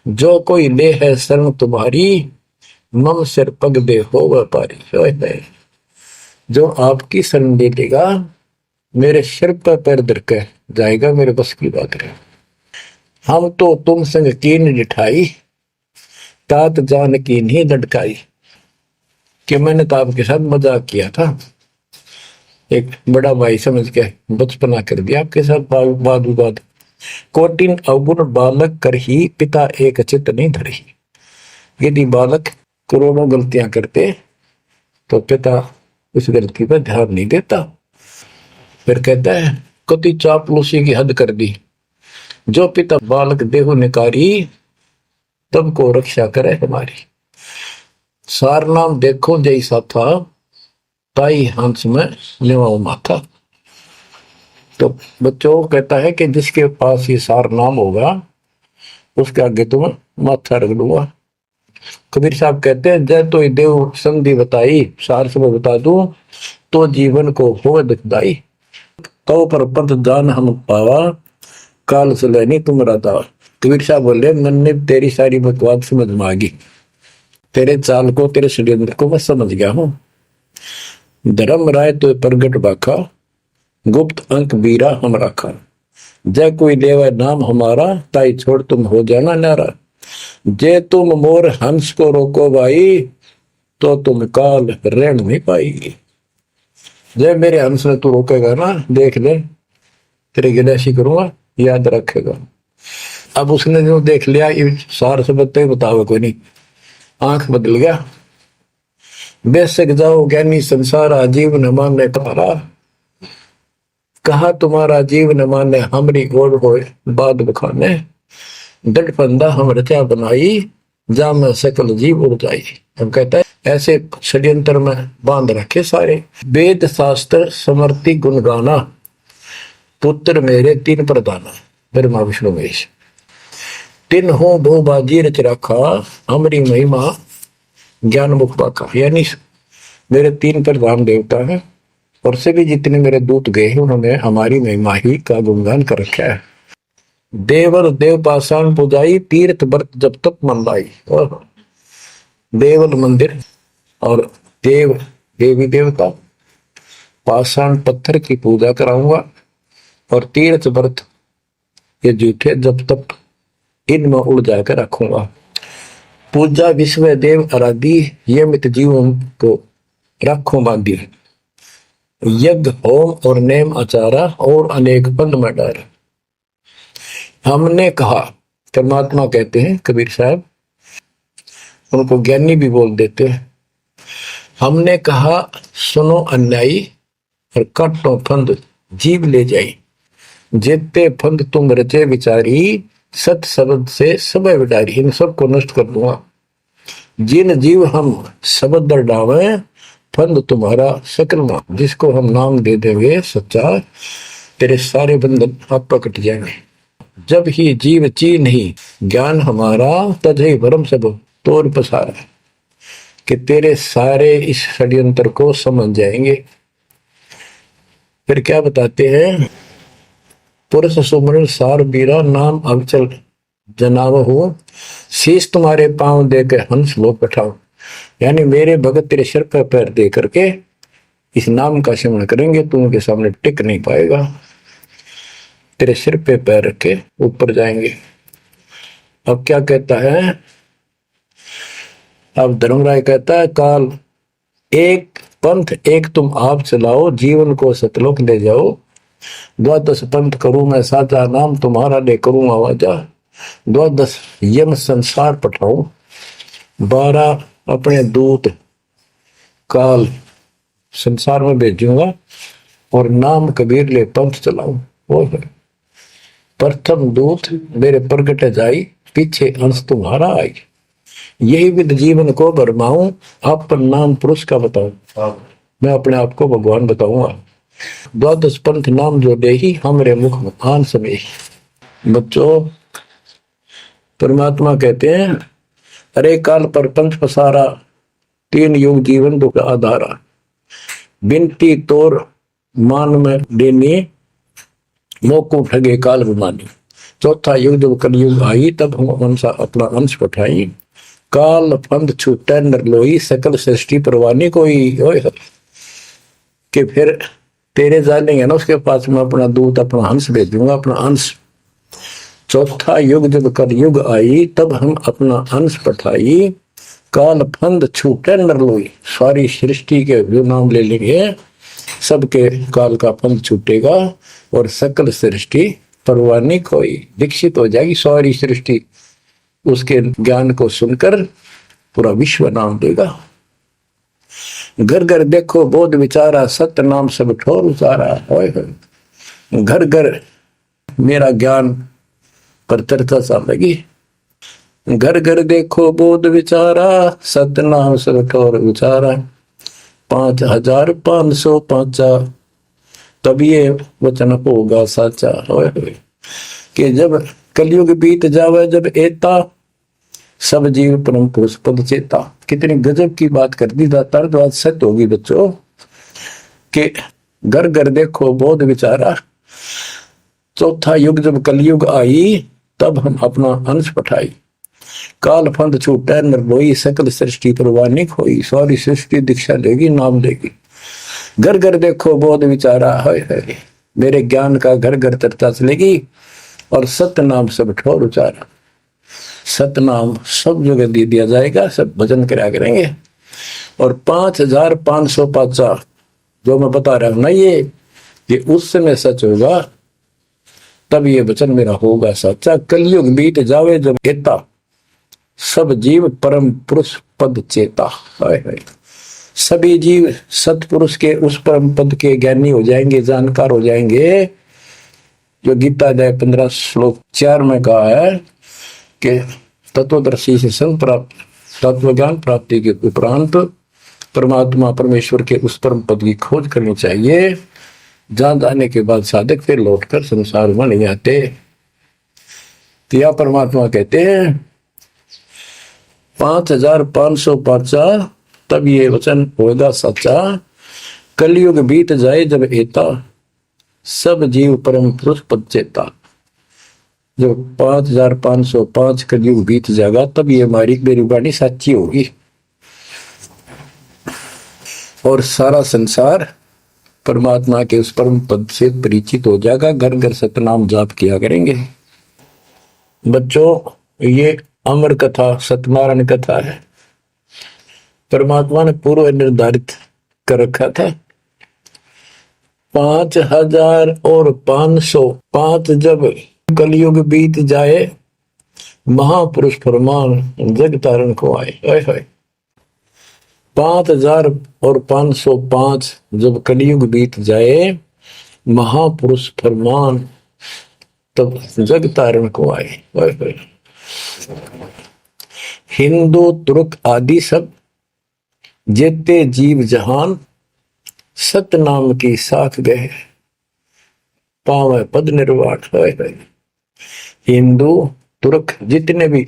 जो कोई ले है शरण तुम्हारी, मम सिर पग दे हो व्यापारी। जो आपकी शरण ले लेगा मेरे सिर पर पैर धर के जाएगा, मेरे बस की बात है। हम तो तुम संग कीन जिठाई, तात जान की नहीं लटकाई। कि मैंने तो आपके साथ मजाक किया था, एक बड़ा भाई समझ के बचपना कर दिया आपके साथ वाद विवाद। कोटिन अवगुण बालक कर ही, पिता एक चित नहीं धरही। यदि बालक करोड़ों गलतियां करते तो पिता उस गलती पर ध्यान नहीं देता। फिर कहता है कति चापलूसी की हद कर दी, जो पिता बालक देहु निकारी, तब को रक्षा करे हमारी। सार नाम देखो जैसा था, ताई हंस में निवाओ माथा। तो बच्चों कहता है कि जिसके पास ये सार नाम होगा उसके आगे तुम माथा रख दूंगा, कबीर साहब कहते हैं, जय तो देव संधि बताई, सार सब बता दूं तो जीवन को हो दुखदाई। तो पर पंथ जान हम पावा, काल चले नहीं तुम्हारा दावा। कबीर साहब बोले, मन ने तेरी सारी बकवास समझ में आ गई, तेरे चाल को, तेरे षड्यंत्र को मैं समझ गया हूं। धर्म राय तो प्रगट बाखा, गुप्त अंक बीरा हम राखा। जय कोई लेवा नाम हमारा, ताई छोड़ तुम हो जाना नारा। जे तुम मोर हंस को रोको भाई, तो तुम काल ऋण नहीं पाएगी। जय मेरे हंस ने तू रोकेगा ना, देख ले तेरे गिलासी करूंगा, याद रखेगा। अब उसने जो देख लिया, सार से बतावे कोई नहीं, आंख बदल गया। बेशक जाओ ज्ञानी संसार, आजीव न माने तारा। कहा तुम्हारा जीव न माने, हमरी गोड़ होए बाद बखाने। दट फंदा हम रचा बनाई, जा में सकल जीव उड़ जाई। हम कहता है ऐसे षड्यंत्र में बांध रखे सारे। वेद शास्त्र समर्ति गुण गाना, पुत्र मेरे तीन प्रधाना। ब्रह्मा विष्णु महेश तीन हो भो बाजी रच रखा, हमरी महिमा ज्ञान मुख पाका। यानी मेरे तीन प्रधान देवता हैं, और से भी जितने मेरे दूत गए हैं उन्होंने हमारी महिमा ही का गुणगान कर रखा है। देवर देव पाषाण पुजाई, तीर्थ व्रत जब तक मन लाई। और देवल मंदिर और देव देवी देवता, पाषाण पत्थर की पूजा कराऊंगा, और तीर्थ व्रत ये झूठे जब तक इनमें उड़ जाकर रखूंगा। पूजा विश्व देव आराधी, ये मित जीवन को रखो बांधी। यज्ञ होम और नेम आचारा, और अनेक पंथ में डर। हमने कहा, परमात्मा कहते हैं कबीर साहब, उनको ज्ञानी भी बोल देते हैं। हमने कहा सुनो अन्यायी, और काटो फंद जीव ले जाई। जेते फंद तुम रचे विचारी, सत शब्द से सब विडारी। इन सबको नष्ट कर दूंगा। जिन जीव हम शब्द दर डावे, फंद तुम्हारा सकल मां। जिसको हम नाम दे देंगे सच्चा, तेरे सारे बंधन आप पकट जाएंगे। जब ही जीव ची नहीं ज्ञान हमारा, तजहि भरम सब तोड़ पसारा। कि तेरे सारे इस षड्यंत्र को समझ जाएंगे। फिर क्या बताते हैं, पुरुष सुमरण सार बीरा, नाम अवचल जनाव हो। शीश तुम्हारे पांव दे के हंस लो पठाओ। यानी मेरे भगत तेरे सिर पर पैर दे करके इस नाम का सिमरण करेंगे, तू उनके सामने टिक नहीं पाएगा। तेरे सिर पे पैर रखे ऊपर जाएंगे। अब क्या कहता है, अब धर्मराय कहता है, काल एक पंथ एक तुम आप चलाओ, जीवन को सतलोक ले जाओ। द्वादश पंथ करूं मैं साचा, नाम तुम्हारा ले करूं आवाजा। द्वादश यम संसार पठाऊं, 12 अपने दूत काल संसार में भेजूंगा, और नाम कबीर ले पंथ चलाऊं। वो है प्रथम दूत मेरे प्रगट जाई, पीछे अंश तुम्हारा आई। यही विद जीवन को भरमाऊं, अपन नाम पुरुष का बताऊं। मैं अपने आप को भगवान बताऊंगा। द्वादश पंथ नाम जो दे ही, हमरे मुख में आन समय। बच्चों, परमात्मा कहते हैं, अरे काल पर पंथ पसारा, 3 युग जीवन दुख आधारा। बिनती तोर मान में देनी, मोको ठगे काल गुमानी। चौथा युग जब कलयुग आई, तब हम अंश अपना अंश पठाई। काल पंथ छूटे नर लोई, सकल सृष्टि परवानी कोई। कि फिर तेरे जानेंगे ना उसके पास में अपना दूत अपना हंस भेजूंगा, अपना अंश। चौथा युग जब कलयुग आई, तब हम अपना अंश पठाई। काल फंद छूटे नर लोई, सारी सृष्टि के जो नाम ले लेंगे सबके काल का फंद छूटेगा, और सकल सृष्टि परवानी कोई दीक्षित हो जाएगी। सारी सृष्टि उसके ज्ञान को सुनकर पूरा विश्व नाम देगा। घर घर देखो बोध विचारा, सत्य नाम सब ठोर उचारा। घर घर मेरा ज्ञान पर चर्चा चलेगी। घर घर देखो बोध विचारा, सत्य नाम सब ठोर उचारा। 5505 तब ये वचन होगा साचा। कि जब कलयुग बीत जावे, जब एता सब जीव परम पुरुष पद चेता। कितनी गजब की बात कर दी दातार, तो आज सत्य होगी बच्चों कि घर घर देखो बोध विचारा। चौथा युग जब कलयुग आई, तब हम अपना अंश पठाई। काल फंद छूटा निर्भोई, सकल सृष्टि परवानी खोई। सारी सृष्टि दीक्षा लेगी, नाम लेगी। घर घर देखो बोध विचारा, है मेरे ज्ञान का घर घर चर्चा चलेगी। और सत्य नाम सब ठोर उचारा। सत्य नाम सब जगह दे दिया जाएगा, सब भजन करा करेंगे। और 5550 जो मैं बता रहा हूं ना, ये उस समय सच होगा, तब ये वचन मेरा होगा सच्चा। कलयुग बीत जावे जब एता, सब जीव परम पुरुष पद चेता। हाय हाय, सभी जीव सतपुरुष के उस परम पद के ज्ञानी हो जाएंगे, जानकार हो जाएंगे। जो गीता अध्याय 15 श्लोक 4 में कहा है कि तत्वदर्शी से संग प्राप्त, तत्व ज्ञान प्राप्ति के उपरांत परमात्मा परमेश्वर के उस परम पद की खोज करनी चाहिए। जहां जाने के बाद साधक फिर लौटकर संसार में नहीं आते। तो यह परमात्मा कहते हैं 5550 तब ये वचन होगा सच्चा। कलयुग बीत जाए जब एता, सब जीव परम पुरुष पद चेता। जब 5505 कलयुग बीत जाएगा, तब ये हमारी मेरी वाणी सच्ची होगी और सारा संसार परमात्मा के उस परम पद से परिचित हो जाएगा। घर घर सतनाम जाप किया करेंगे। बच्चों, ये अमर कथा सत्यनारायण कथा है। परमात्मा ने पूर्व निर्धारित कर रखा था 5505 जब कलयुग बीत जाए, महापुरुष फरमान जग तारण को आए। 5505 जब कलयुग बीत जाए, महापुरुष फरमान तब जग तारण को आए। हिंदू तुर्क आदि सब जेते जीव जहान, सत नाम की साख गए, पावे पद निर्वाण। हिंदू तुर्क जितने भी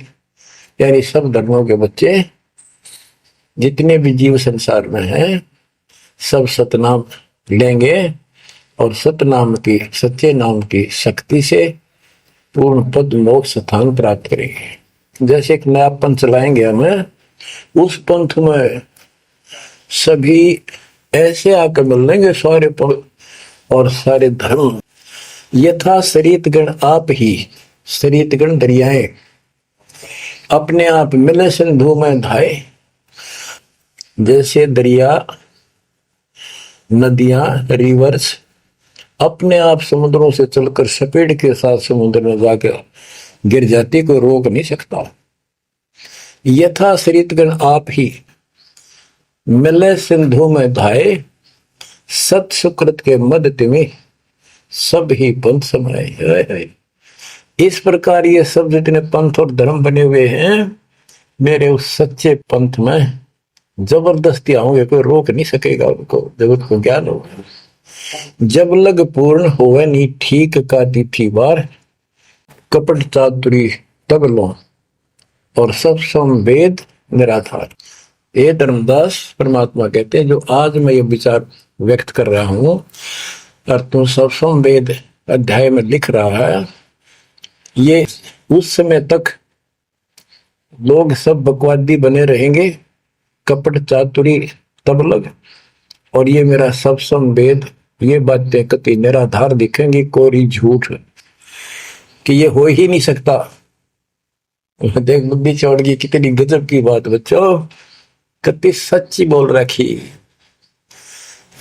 यानी सब धर्मों के बच्चे जितने भी जीव संसार में हैं, सब सतनाम लेंगे और सतनाम की, सच्चे नाम की शक्ति से पूर्ण पद मोक्ष स्थान प्राप्त करेंगे। जैसे एक नया पंथ चलाएंगे हमें, उस पंथ में सभी ऐसे आकर मिल लेंगे, सारे और सारे धर्म। यथा शरीत गण आप ही, शरीत गण दरियाएं अपने आप मिले सिंधु में धाए। जैसे दरिया, नदियां, रिवर्स अपने आप समुद्रों से चलकर सपेट के साथ समुद्र में जाकर गिर जाती, कोई रोक नहीं सकता। यथा शरीतगण आप ही मिले सिंधु में धाए, सत सुकृत के मद तिमी सब ही पंथ समाये। इस प्रकार ये सब जितने पंथ और धर्म बने हुए हैं, मेरे उस सच्चे पंथ में जबरदस्ती आओगे, कोई रोक नहीं सकेगा उनको, जगत को ज्ञान होगा। जब लग पूर्ण होवे नी ठीक का तिथि बार, कपट चातुरी तब लो और सब संवेद निराधार। ये धर्मदास परमात्मा कहते हैं, जो आज मैं ये विचार व्यक्त कर रहा हूं और तुम सब संवेद अध्याय में लिख रहा है, ये उस समय तक लोग सब बकवादी बने रहेंगे, कपट चातुरी तब लग, और ये मेरा सब संवेद, ये बातें कति निराधार दिखेंगी, कोरी झूठ कि ये हो ही नहीं सकता। देख बुद्धि चढ़ गई, कितनी गजब की बात बच्चों, कति सच्ची बोल रखी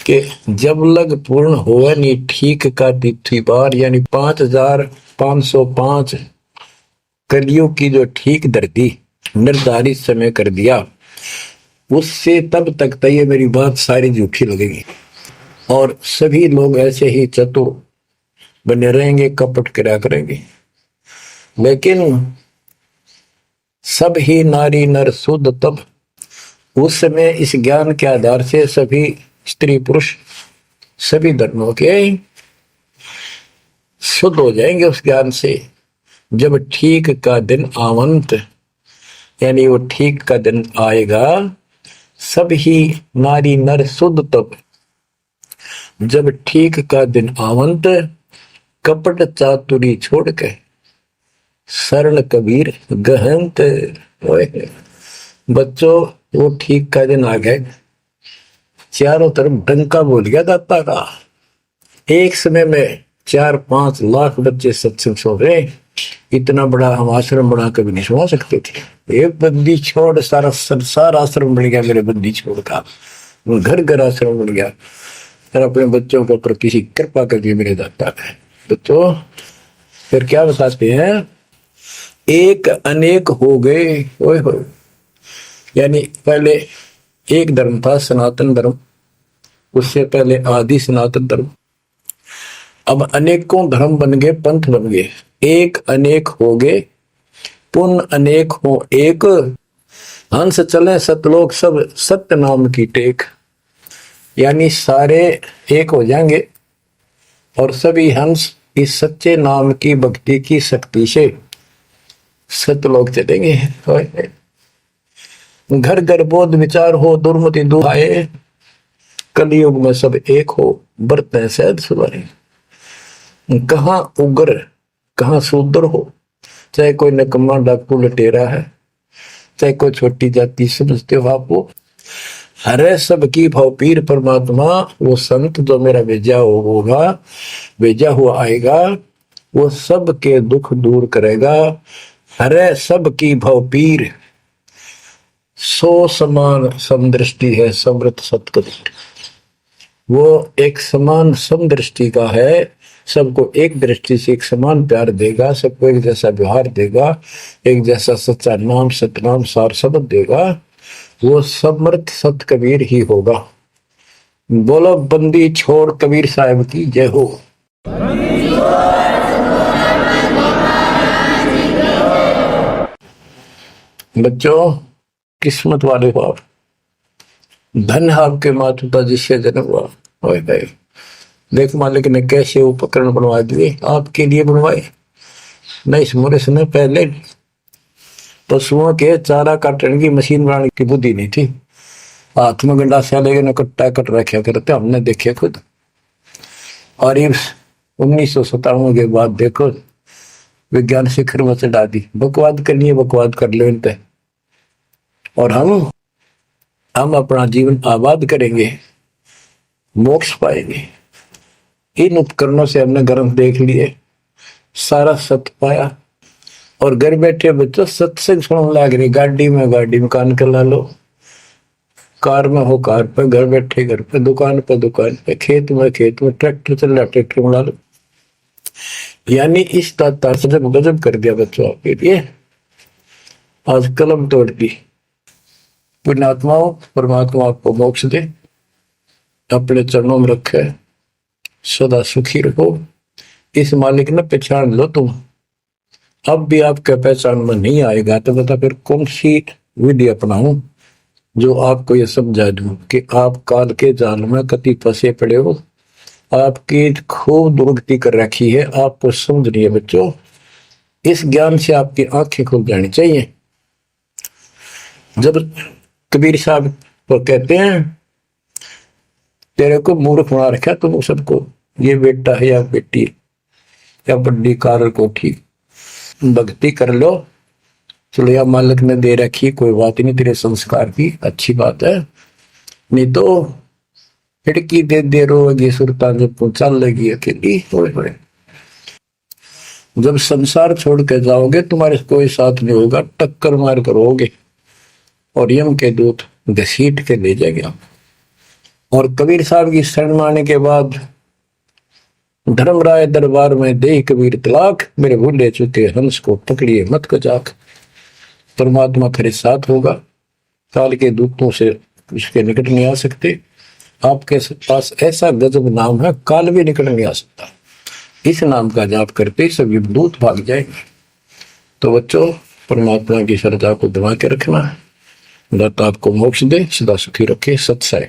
कि जब लग पूर्ण होवे नी ठीक का तिथि बार, यानी 5505 कलियुग की जो ठीक धरती निर्धारित समय कर दिया, उससे तब तक तो ये मेरी बात सारी झूठी लगेगी और सभी लोग ऐसे ही चतुर बने रहेंगे, कपट करा करेंगे। लेकिन सब ही नारी नर शुद्ध तब, उस समय इस ज्ञान के आधार से सभी स्त्री पुरुष सभी धर्मों के शुद्ध हो जाएंगे उस ज्ञान से। जब ठीक का दिन आवंत, यानी वो ठीक का दिन आएगा, सब ही नारी नर शुद्ध तब, जब ठीक का दिन आवंत, कपट चातुरी छोड़ के, सरल कबीर गहंत। ओए बच्चों, वो ठीक का दिन आ गए, चारों तरफ डंका बोल गया दाता का। एक समय में 4-5 लाख बच्चे सत्संग सुन रहे, इतना बड़ा हम आश्रम बना कभी नहीं सुना सकते थे। एक बंदी छोड़ सारा संसार आश्रम बन गया मेरे बंदी छोड़ का, घर घर आश्रम बन गया। और अपने बच्चों के ऊपर किसी कृपा कर दी मेरे दाता ने। बच्चों फिर क्या बताते हैं, एक अनेक हो गए। ओए होए, यानी पहले एक धर्म था सनातन धर्म, उससे पहले आदि सनातन धर्म, अब अनेकों धर्म बन गए, पंथ बन गए। एक अनेक हो गए, पुण्य अनेक हो एक, हंस चले सतलोक सब सत्य नाम की टेक। यानी सारे एक हो जाएंगे और सभी हंस इस सच्चे नाम की भक्ति की शक्ति से सतलोक चलेंगे। घर घर बोध विचार हो, दुर्मति दुहाए, कलयुग में सब एक हो, बरतें सहज सुधारे। कहाँ उग्र कहाँ शूद्र हो, चाहे कोई नकम्मा डाकू लटेरा है, चाहे कोई छोटी जाति समझते हो आप, वो हरे सबकी भाव पीर परमात्मा, वो संत जो मेरा भेजा होगा, भेजा हुआ आएगा, वो सबके दुख दूर करेगा। हरे सबकी भाव पीर, सो समान समदृष्टि है समृत सतकदृष्टि, वो एक समान समदृष्टि का है, सबको एक दृष्टि से एक समान प्यार देगा, सबको एक जैसा व्यवहार देगा, एक जैसा सच्चा नाम सतनाम सार शब्द देगा, वो समर्थ सत कबीर ही होगा। बोलो बंदी छोड़ कबीर साहब की जय हो। बच्चों किस्मत वाले हो आप, धन आपके माता पिता जिससे जन्म हुआ। ओए भाई देख मालिक ने कैसे उपकरण बनवा दिए, आपके लिए बनवाए। नहीं इस मुहूर्त में पहले पशुओं के चारा काटने की मशीन बनाने की बुद्धि नहीं थी, हाथ में गंडासा लेके न कट्टा कट रखा करते, हमने देखे खुद। और ये 1957 के बाद देखो विज्ञान शिखर में चढ़ा दी, बकवाद करनी है बकवाद कर लो इन पे, और हम अपना जीवन आबाद करेंगे, मोक्ष पाएंगे। इन उपकरणों से हमने ग्रंथ देख लिए, सारा सत्य पाया, और घर बैठे बच्चों सत्संग सुनने लग रही। गाड़ी में कान कर ला लो, कार में हो कार पे, घर बैठे घर पे, दुकान पे, खेत में ट्रैक्टर चल रहा ट्रैक्टर में ला लो। यानी इस तार से जब गजब कर दिया बच्चों आपके लिए, आज कलम तोड़ दी। पुण्यात्माओं परमात्मा आपको मोक्ष दे, अपने चरणों में रखे, सदा सुखी रहो। इस मालिक ने पहचान लो तुम। अब भी आपके पहचान में नहीं आएगा तो बता फिर कौन सी विधि अपनाऊं जो आपको ये समझा दूं कि आप काल के जाल में कति फंसे पड़े हो, आपकी खूब दुर्गति कर रखी है, आपको समझ नहीं है बच्चों। इस ज्ञान से आपकी आंखें खुल जानी चाहिए। जब कबीर साहब को कहते हैं तेरे को मूर्ख बना रखा तुम सबको, ये बेटा है या बेटी या बड़ी कार कोठी, भक्ति कर लो, चलो या मालिक ने दे रखी, कोई बात नहीं, तेरे संस्कार की अच्छी बात है, नहीं तो खिड़की दे रोगी सुरता जब चल लगी अकेली। जब संसार छोड़ के जाओगे तुम्हारे कोई साथ नहीं होगा, टक्कर मार कर होगे और यम के दूत घसीट के ले जाएंगे। और कबीर साहब की शरण मारने के बाद धर्मराय दरबार में दे कबीर तलाक, मेरे भूले चुके हंस को पकड़िए मत कचाक। परमात्मा तेरे साथ होगा, काल के दूतों से उसके निकट नहीं आ सकते। आपके पास ऐसा गजब नाम है, काल भी निकट नहीं आ सकता। इस नाम का जाप करते सभी दूत भाग जाएंगे। तो बच्चों परमात्मा की श्रद्धा को दबा के रखना है, दाता आपको मोक्ष दे, सदा सुखी रखे, सत्संग।